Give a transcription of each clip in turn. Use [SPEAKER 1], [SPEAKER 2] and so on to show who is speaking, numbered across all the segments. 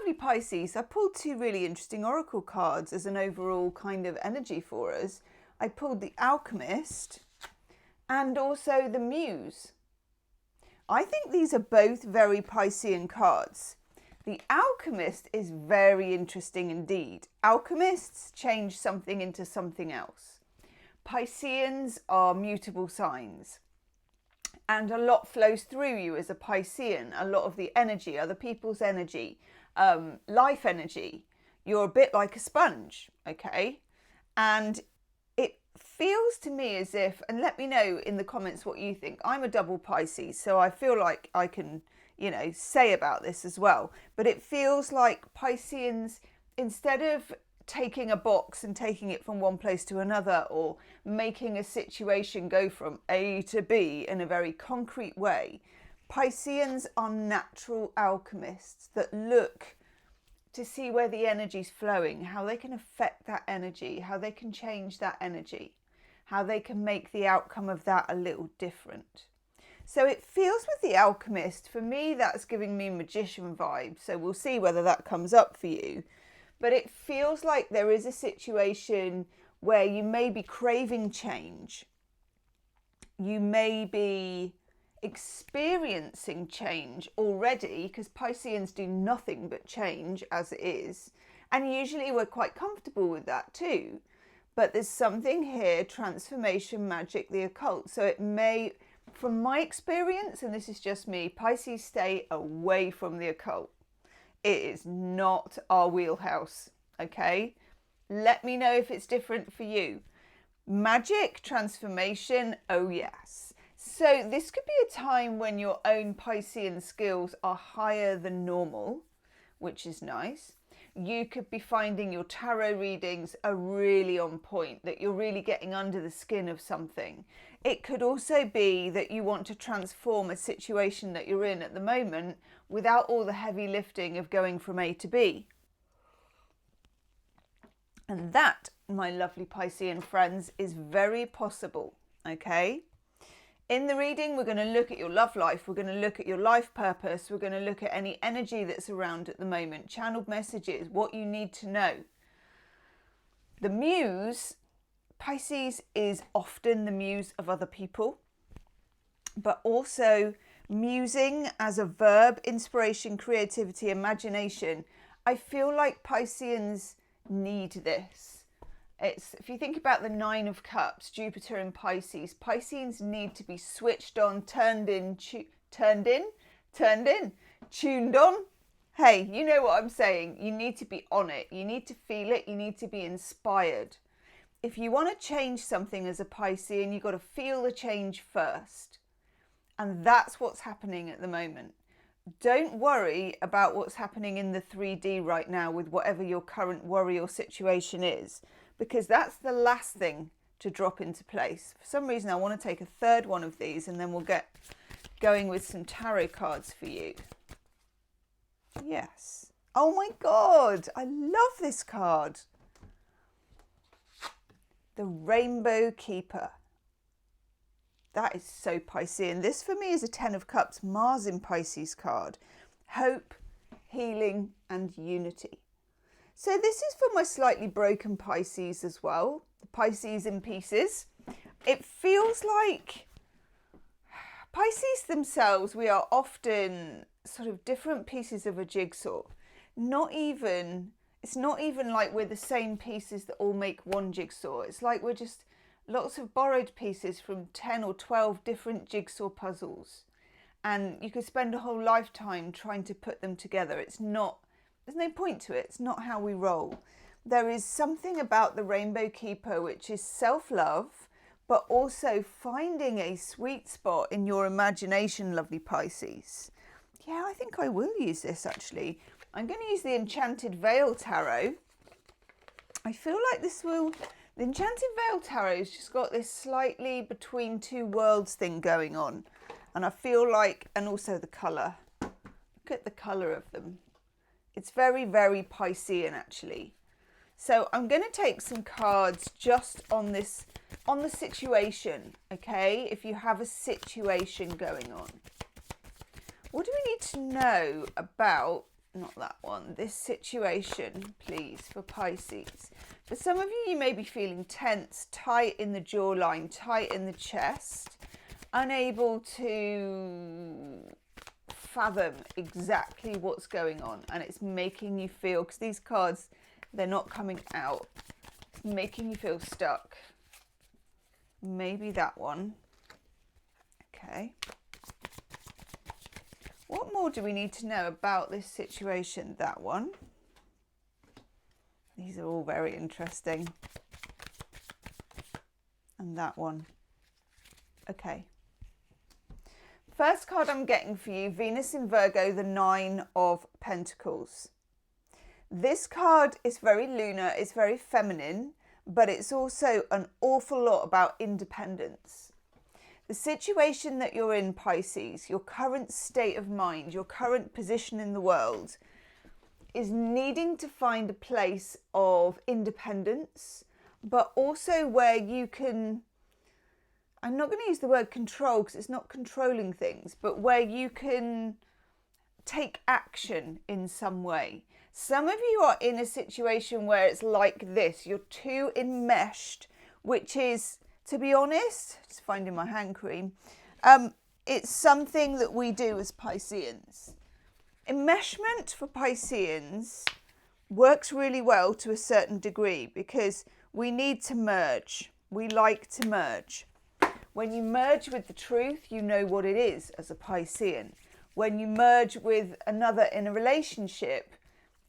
[SPEAKER 1] lovely Pisces, I pulled two really interesting oracle cards as an overall kind of energy for us. I pulled the Alchemist and also the Muse. I think these are both very Piscean cards. The Alchemist is very interesting indeed. Alchemists change something into something else. Pisceans are mutable signs. And a lot flows through you as a Piscean. A lot of the energy, other people's energy, life energy. You're a bit like a sponge, okay? And it feels to me as if, and let me know in the comments what you think. I'm a double Pisces, so I feel like I can, say about this as well. But it feels like Pisceans, instead of taking a box and taking it from one place to another, or making a situation go from A to B in a very concrete way, Pisceans are natural alchemists that look to see where the energy's flowing, how they can affect that energy, how they can change that energy, how they can make the outcome of that a little different. So it feels with the Alchemist, for me, that's giving me magician vibes. So we'll see whether that comes up for you. But it feels like there is a situation where you may be craving change. You may be experiencing change already, because Pisceans do nothing but change as it is. And usually we're quite comfortable with that too. But there's something here, transformation, magic, the occult. So it may, from my experience, and this is just me, Pisces stay away from the occult. It is not our wheelhouse, okay? Let me know if it's different for you. Magic, transformation, oh yes. So this could be a time when your own Piscean skills are higher than normal, which is nice. You could be finding your tarot readings are really on point, that you're really getting under the skin of something. It could also be that you want to transform a situation that you're in at the moment without all the heavy lifting of going from A to B. And that, my lovely Piscean friends, is very possible, okay? In the reading, we're going to look at your love life. We're going to look at your life purpose. We're going to look at any energy that's around at the moment, channeled messages, what you need to know. The Muse, Pisces is often the muse of other people, but also musing as a verb, inspiration, creativity, imagination. I feel like Pisceans need this. It's, if you think about the 9 of Cups, Jupiter in Pisces, Pisceans need to be switched on, tuned in, tuned on. Hey, you know what I'm saying. You need to be on it. You need to feel it. You need to be inspired. If you want to change something as a Piscean, you've got to feel the change first. And that's what's happening at the moment. Don't worry about what's happening in the 3D right now with whatever your current worry or situation is, because that's the last thing to drop into place. For some reason, I want to take a third one of these and then we'll get going with some tarot cards for you. Yes. Oh my God, I love this card. The Rainbow Keeper. That is so Piscean. This for me is a 10 of Cups, Mars in Pisces card. Hope, healing and unity. So this is for my slightly broken Pisces as well. The Pisces in pieces. It feels like Pisces themselves, we are often sort of different pieces of a jigsaw. It's not even like we're the same pieces that all make one jigsaw. It's like we're just lots of borrowed pieces from 10 or 12 different jigsaw puzzles. And you could spend a whole lifetime trying to put them together. There's no point to it. It's not how we roll. There is something about the Rainbow Keeper which is self-love, but also finding a sweet spot in your imagination, lovely Pisces. Yeah, I think I will use this actually. I'm going to use the Enchanted Veil Tarot. I feel like the Enchanted Veil Tarot's just got this slightly between two worlds thing going on. And I feel like, and also the colour. Look at the colour of them. It's very, very Piscean actually. So I'm going to take some cards just on this, on the situation, okay? If you have a situation going on. What do we need to know about not that one, this situation, please, for Pisces. For some of you, you may be feeling tense, tight in the jawline, tight in the chest, unable to fathom exactly what's going on, and it's making you feel, because these cards, they're not coming out, it's making you feel stuck. Maybe that one. Okay. What more do we need to know about this situation? That one. These are all very interesting. And that one. Okay. First card I'm getting for you, Venus in Virgo, the 9 of Pentacles. This card is very lunar, it's very feminine, but it's also an awful lot about independence. The situation that you're in, Pisces, your current state of mind, your current position in the world, is needing to find a place of independence, but also where you can, I'm not going to use the word control because it's not controlling things, but where you can take action in some way. Some of you are in a situation where it's like this. You're too enmeshed, which is, to be honest, just finding my hand cream, it's something that we do as Pisceans. Enmeshment for Pisceans works really well to a certain degree because we need to merge. We like to merge. When you merge with the truth, you know what it is as a Piscean. When you merge with another in a relationship,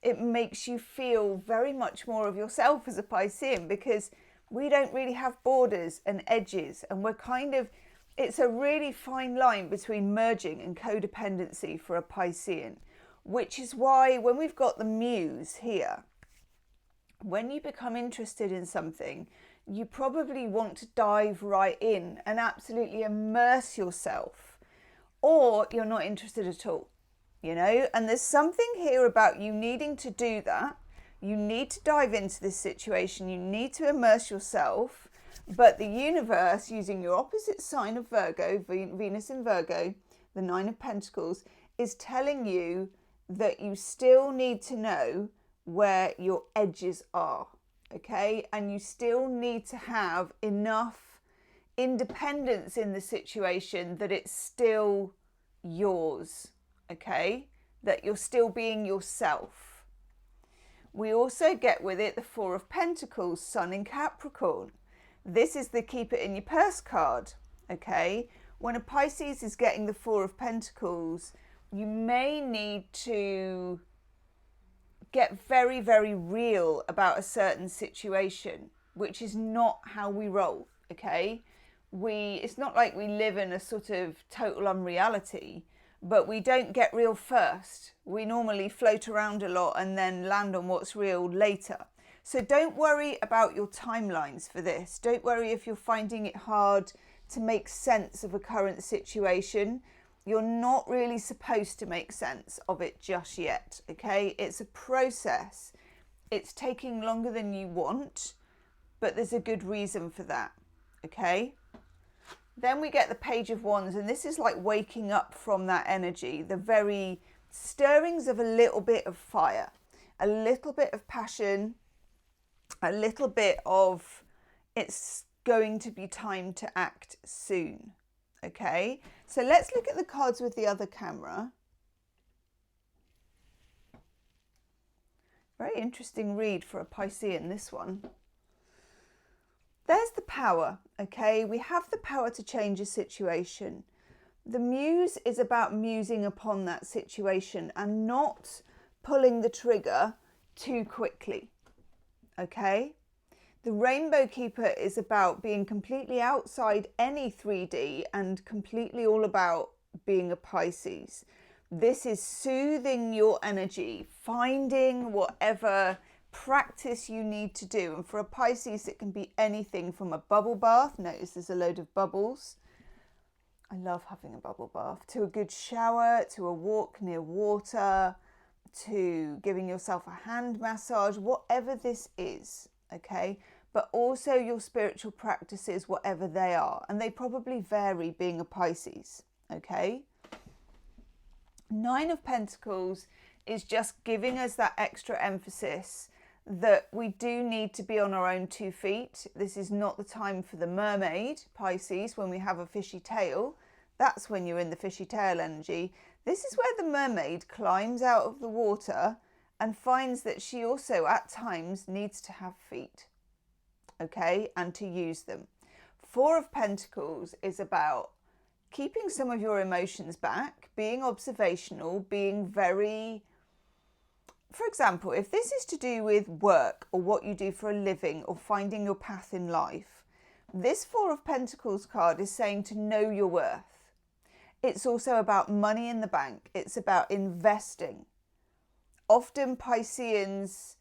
[SPEAKER 1] it makes you feel very much more of yourself as a Piscean because we don't really have borders and edges, and we're kind of, it's a really fine line between merging and codependency for a Piscean, which is why when we've got the muse here, when you become interested in something, you probably want to dive right in and absolutely immerse yourself, or you're not interested at all. You know, and there's something here about you needing to do that. You need to dive into this situation. You need to immerse yourself. But the universe, using your opposite sign of Virgo, Venus in Virgo, the 9 of Pentacles, is telling you that you still need to know where your edges are. Okay? And you still need to have enough independence in the situation that it's still yours. Okay, that you're still being yourself. We also get with it the 4 of Pentacles, Sun in Capricorn. This is the keep it in your purse card. Okay, when a Pisces is getting the 4 of Pentacles, you may need to get very, very real about a certain situation, which is not how we roll. Okay, it's not like we live in a sort of total unreality. But we don't get real first. We normally float around a lot and then land on what's real later. So don't worry about your timelines for this. Don't worry if you're finding it hard to make sense of a current situation. You're not really supposed to make sense of it just yet, okay? It's a process. It's taking longer than you want, but there's a good reason for that, okay? Then we get the Page of Wands, and this is like waking up from that energy, the very stirrings of a little bit of fire, a little bit of passion, a little bit of it's going to be time to act soon. Okay, so let's look at the cards with the other camera. Very interesting read for a Piscean, this one. There's the power, okay? We have the power to change a situation. The muse is about musing upon that situation and not pulling the trigger too quickly, okay? The Rainbow Keeper is about being completely outside any 3D and completely all about being a Pisces. This is soothing your energy, finding whatever practice you need to do. And for a Pisces, it can be anything from a bubble bath. Notice there's a load of bubbles. I love having a bubble bath. To a good shower, to a walk near water, to giving yourself a hand massage, whatever this is, okay? But also your spiritual practices, whatever they are. And they probably vary being a Pisces, okay? 9 of Pentacles is just giving us that extra emphasis that we do need to be on our own 2 feet. This is not the time for the mermaid, Pisces, when we have a fishy tail. That's when you're in the fishy tail energy. This is where the mermaid climbs out of the water and finds that she also at times needs to have feet, okay, and to use them. 4 of Pentacles is about keeping some of your emotions back, being observational, being very, for example, if this is to do with work or what you do for a living or finding your path in life, this 4 of Pentacles card is saying to know your worth. It's also about money in the bank. It's about investing. Often Pisceans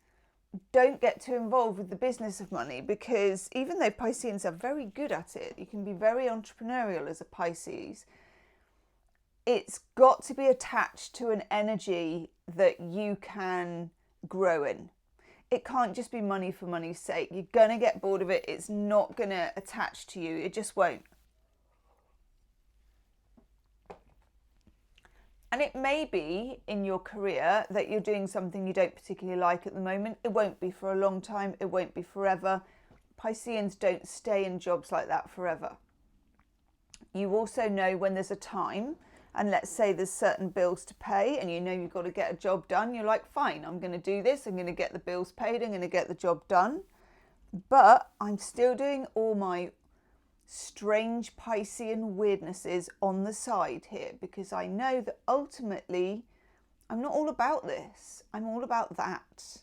[SPEAKER 1] don't get too involved with the business of money because even though Pisceans are very good at it, you can be very entrepreneurial as a Pisces, it's got to be attached to an energy that you can grow in. It can't just be money for money's sake. You're going to get bored of it. It's not going to attach to you. It just won't. And it may be in your career that you're doing something you don't particularly like at the moment. It won't be for a long time. It won't be forever. Pisceans don't stay in jobs like that forever. You also know when there's a time, and let's say there's certain bills to pay and you know you've got to get a job done. You're like, fine, I'm going to do this. I'm going to get the bills paid. I'm going to get the job done. But I'm still doing all my strange Piscean weirdnesses on the side here because I know that ultimately I'm not all about this. I'm all about that.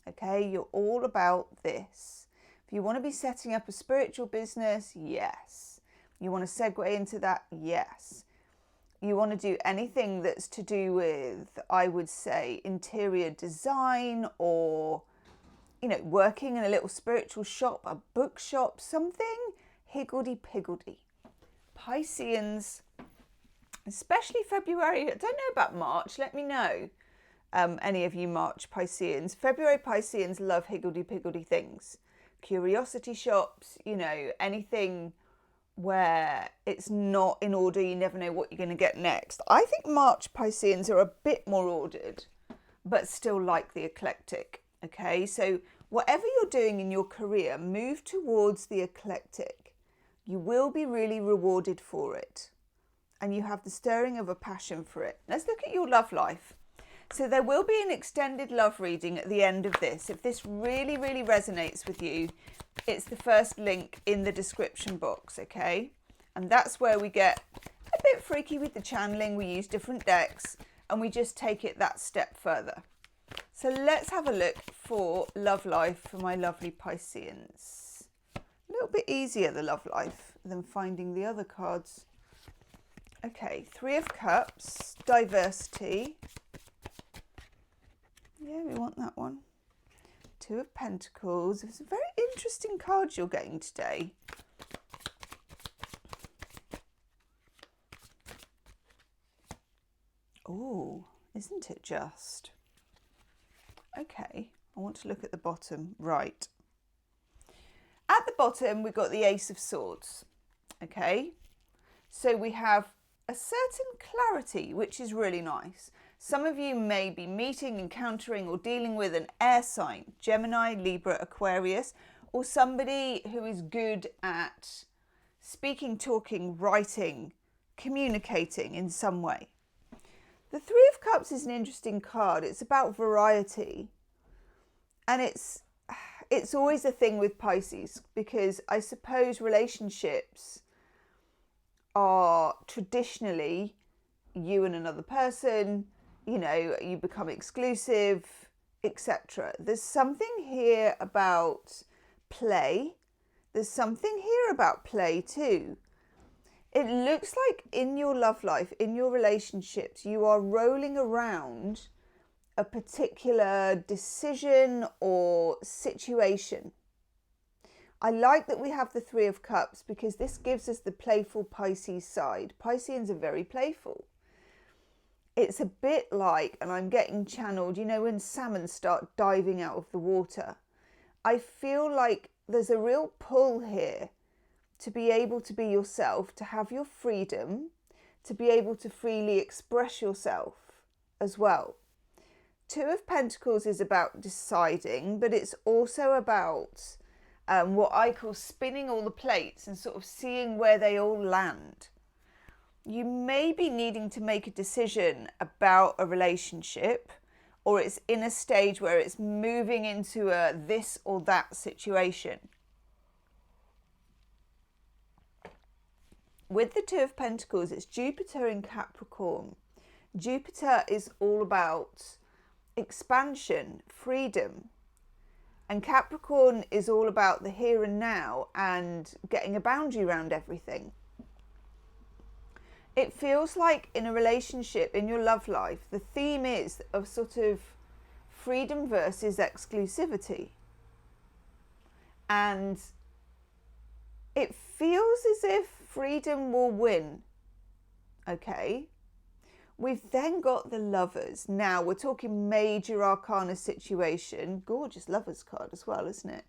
[SPEAKER 1] Okay, you're all about this. If you want to be setting up a spiritual business, yes. You want to segue into that, yes. You want to do anything that's to do with, I would say, interior design or, you know, working in a little spiritual shop, a bookshop, something higgledy-piggledy. Pisceans, especially February, I don't know about March, let me know, any of you March Pisceans. February Pisceans love higgledy-piggledy things. Curiosity shops, you know, anything where it's not in order, you never know what you're going to get next. I think March Pisceans are a bit more ordered, but still like the eclectic, okay? So whatever you're doing in your career, move towards the eclectic. You will be really rewarded for it. And you have the stirring of a passion for it. Let's look at your love life. So there will be an extended love reading at the end of this. If this really, really resonates with you, it's the first link in the description box, okay? And that's where we get a bit freaky with the channeling. We use different decks and we just take it that step further. So let's have a look for love life for my lovely Pisceans. A little bit easier, the love life, than finding the other cards. Okay, 3 of Cups, diversity. Yeah, we want that one. 2 of Pentacles. It's a very interesting card you're getting today. Oh, isn't it just? Okay, I want to look at the bottom. Right. At the bottom, we've got the Ace of Swords. Okay, so we have a certain clarity, which is really nice. Some of you may be meeting, encountering, or dealing with an air sign, Gemini, Libra, Aquarius, or somebody who is good at speaking, talking, writing, communicating in some way. The 3 of Cups is an interesting card. It's about variety. And it's always a thing with Pisces because I suppose relationships are traditionally you and another person, you know, you become exclusive, etc. There's something here about play. There's something here about play too. It looks like in your love life, in your relationships, you are rolling around a particular decision or situation. I like that we have the 3 of Cups because this gives us the playful Pisces side. Pisceans are very playful. It's a bit like, and I'm getting channeled, you know, when salmon start diving out of the water. I feel like there's a real pull here to be able to be yourself, to have your freedom, to be able to freely express yourself as well. Two of Pentacles is about deciding, but it's also about what I call spinning all the plates and sort of seeing where they all land. You may be needing to make a decision about a relationship, or it's in a stage where it's moving into a this or that situation. With the Two of Pentacles, it's Jupiter in Capricorn. Jupiter is all about expansion, freedom. And Capricorn is all about the here and now and getting a boundary around everything. It feels like in a relationship, in your love life, the theme is of sort of freedom versus exclusivity. And it feels as if freedom will win. Okay. We've then got the Lovers. Now we're talking major arcana situation. Gorgeous Lovers card as well, isn't it?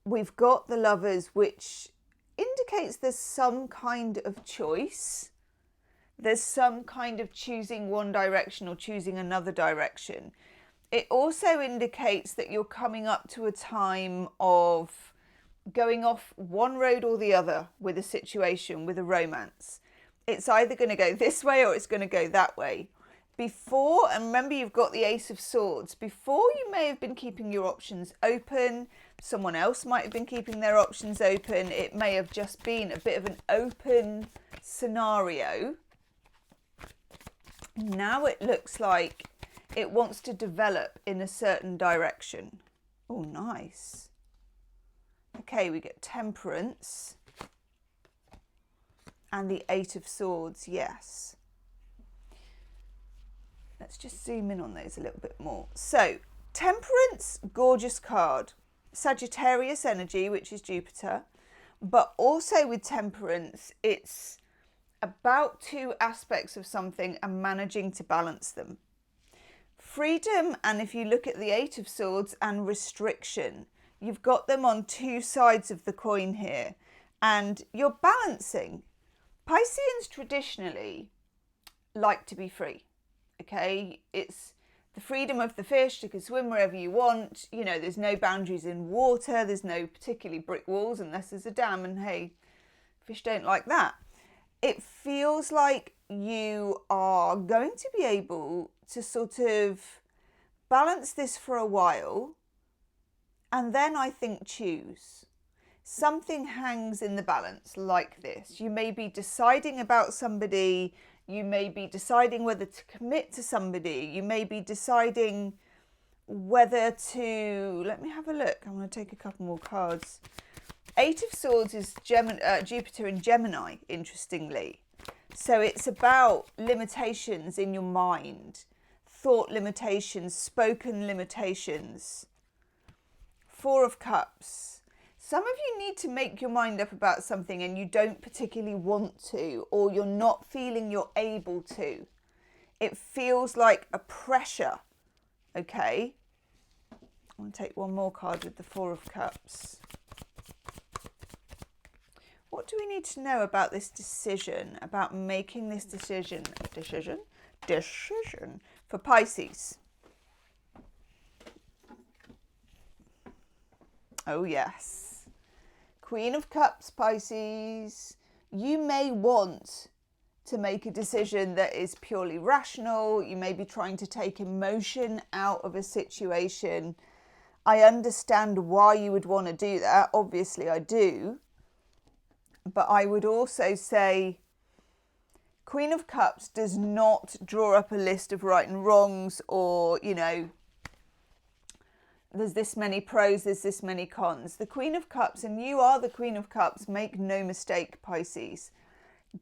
[SPEAKER 1] We've got the Lovers, which indicates there's some kind of choice. There's some kind of choosing one direction or choosing another direction. It also indicates that you're coming up to a time of going off one road or the other with a situation, with a romance. It's either going to go this way or it's going to go that way. Before, and remember you've got the Ace of Swords, before you may have been keeping your options open, someone else might have been keeping their options open, it may have just been a bit of an open scenario. Now it looks like it wants to develop in a certain direction. Oh, nice. Okay, we get Temperance. And the Eight of Swords, yes. Let's just zoom in on those a little bit more. So, Temperance, gorgeous card. Sagittarius energy, which is Jupiter. But also with Temperance, it's about two aspects of something and managing to balance them. Freedom, and if you look at the Eight of Swords, and restriction. You've got them on two sides of the coin here. And you're balancing. Pisceans traditionally like to be free, okay? It's the freedom of the fish. You can swim wherever you want. You know, there's no boundaries in water. There's no particularly brick walls unless there's a dam. And hey, fish don't like that. It feels like you are going to be able to sort of balance this for a while. And then I think choose. Something hangs in the balance like this. You may be deciding about somebody. You may be deciding whether to commit to somebody. You may be deciding whether to... Let me have a look. I'm going to take a couple more cards. Eight of Swords is Jupiter in Gemini, interestingly. So it's about limitations in your mind. Thought limitations, spoken limitations. Four of Cups. Some of you need to make your mind up about something and you don't particularly want to, or you're not feeling you're able to. It feels like a pressure, okay? I'm going to take one more card with the Four of Cups. What do we need to know about this decision, about making this decision for Pisces? Oh, yes. Queen of Cups, Pisces. You may want to make a decision that is purely rational. You may be trying to take emotion out of a situation. I understand why you would want to do that. Obviously, I do. But I would also say Queen of Cups does not draw up a list of right and wrongs or, you know, there's this many pros, there's this many cons. The Queen of Cups, and you are the Queen of Cups, make no mistake, Pisces,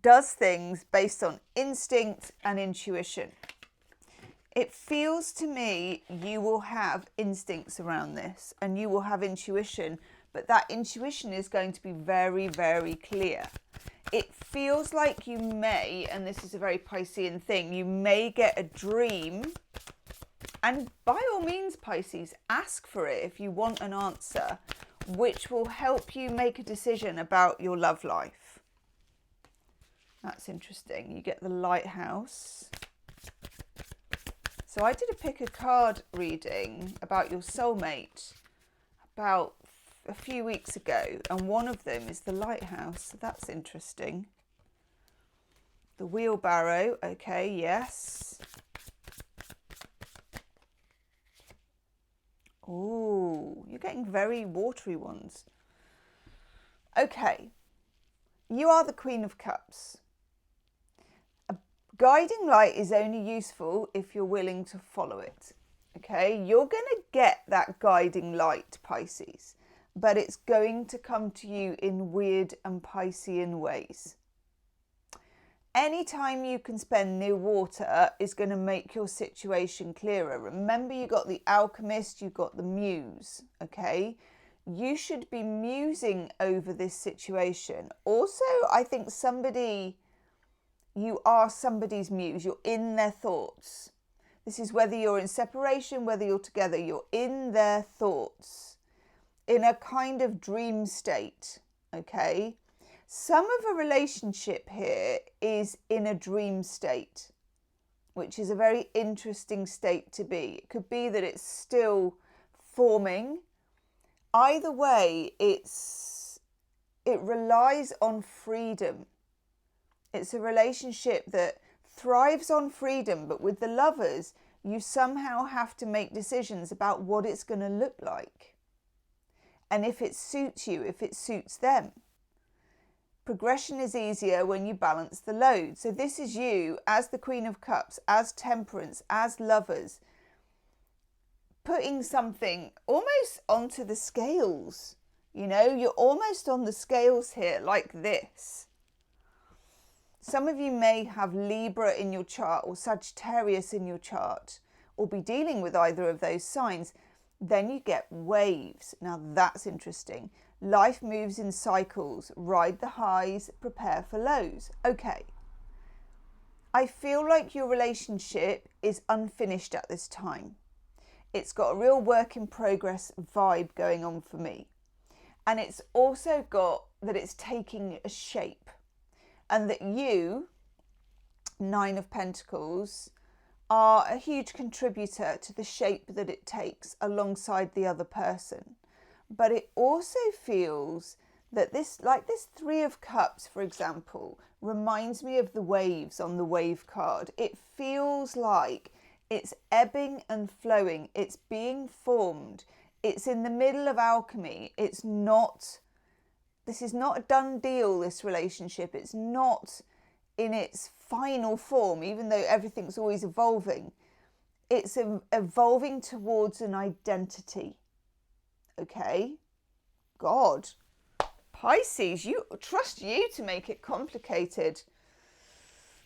[SPEAKER 1] does things based on instinct and intuition. It feels to me you will have instincts around this and you will have intuition, but that intuition is going to be very, very clear. It feels like you may, and this is a very Piscean thing, you may get a dream. And by all means, Pisces, ask for it if you want an answer, which will help you make a decision about your love life. That's interesting. You get the Lighthouse. So I did a pick a card reading about your soulmate about a few weeks ago, and one of them is the lighthouse. So that's interesting. The wheelbarrow, okay, yes. Oh, you're getting very watery ones. Okay, you are the Queen of Cups. A guiding light is only useful if you're willing to follow it. Okay, you're going to get that guiding light, Pisces, but it's going to come to you in weird and Piscean ways. Anytime you can spend near water is going to make your situation clearer. Remember, you got the alchemist, you got the muse, okay? You should be musing over this situation. Also, I think you are somebody's muse. You're in their thoughts. This is whether you're in separation, whether you're together. You're in their thoughts in a kind of dream state, okay? Some of a relationship here is in a dream state, which is a very interesting state to be. It could be that it's still forming. Either way, it relies on freedom. It's a relationship that thrives on freedom, but with the lovers, you somehow have to make decisions about what it's going to look like. And if it suits you, if it suits them. Progression is easier when you balance the load. So this is you as the Queen of Cups, as Temperance, as lovers, putting something almost onto the scales. You know, you're almost on the scales here like this. Some of you may have Libra in your chart or Sagittarius in your chart, or be dealing with either of those signs. Then you get waves. Now that's interesting. Life moves in cycles. Ride the highs, prepare for lows. Okay. I feel like your relationship is unfinished at this time. It's got a real work in progress vibe going on for me. And it's also got that it's taking a shape. And that you, Nine of Pentacles, are a huge contributor to the shape that it takes alongside the other person. But it also feels that this Three of Cups, for example, reminds me of the waves on the wave card. It feels like it's ebbing and flowing. It's being formed. It's in the middle of alchemy. This is not a done deal, this relationship. It's not in its final form, even though everything's always evolving. It's evolving towards an identity. Okay? God. Pisces, trust you to make it complicated.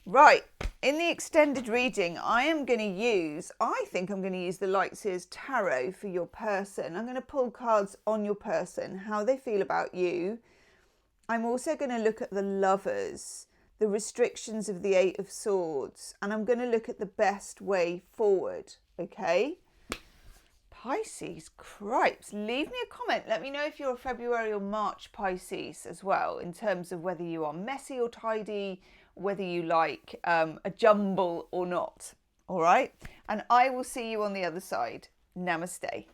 [SPEAKER 1] Right, in the extended reading, I think I'm going to use the Lightseers Tarot for your person. I'm going to pull cards on your person, how they feel about you. I'm also going to look at the lovers, the restrictions of the Eight of Swords, and I'm going to look at the best way forward, okay? Pisces, cripes, leave me a comment. Let me know if you're a February or March Pisces as well, in terms of whether you are messy or tidy, whether you like a jumble or not. All right? And I will see you on the other side. Namaste.